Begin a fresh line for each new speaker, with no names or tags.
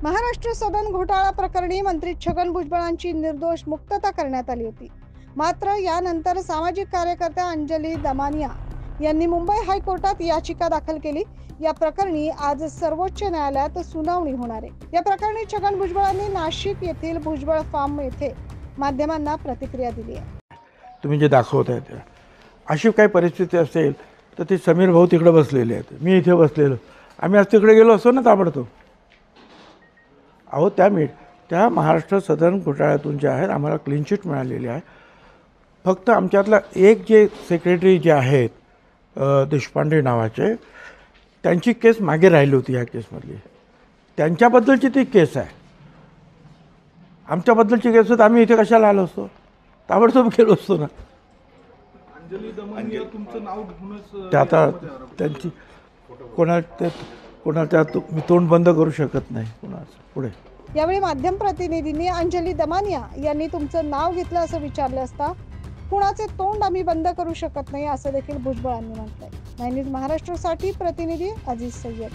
महाराष्ट्र सदन घोटाळा प्रकरणी मंत्री छगन भुजबळांची निर्दोष मुक्तता करण्यात आली होती। मात्र यानंतर सामाजिक कार्यकर्त्या अंजली दमानिया यांनी मुंबई हायकोर्टात याचिका दाखल केली। या प्रकरणी आज सर्वोच्च न्यायालयात सुनावणी होणार आहे। या प्रकरणी छगन भुजबळांनी नाशिक येथील भुजबळ फार्म येथे माध्यमांना प्रतिक्रिया दिली आहे।
तुम्ही जे दाखवताय त्या अशी काही परिस्थिती असेल तर ते समीर भाऊ तिकडे बसलेले आहेत, मी इथे बसलेलो, आम्ही आज तिकडे गेलो असतो ना ताबडतोब। अहो त्या महाराष्ट्र सदन घोटाळ्यातून जे आहेत आम्हाला क्लीन चिट मिळालेली आहे। फक्त आमच्यातला एक जे सेक्रेटरी जे आहेत देशपांडे नावाचे, त्यांची केस मागे राहिली होती ह्या केसमधली, त्यांच्याबद्दलची ती केस आहे। आमच्याबद्दलची केस होती, आम्ही इथे कशाला आलो असतो, ताबडतोब गेलो असतो ना।
अंजली दमानिया तुमचं नाव घेऊनच
ते आता त्यांची कोणाच्या मी तोंड बंद करू शकत नाही कोणाचं पुढे।
यावेळी माध्यम प्रतिनिधींनी अंजली दमानिया यांनी तुमचं नाव घेतलं असं विचारलं असता कुणाचे तोंड आम्ही बंद करू शकत नाही असं देखील भुजबळांनी म्हटलंय। महाराष्ट्रासाठी प्रतिनिधी अजीज सय्यद।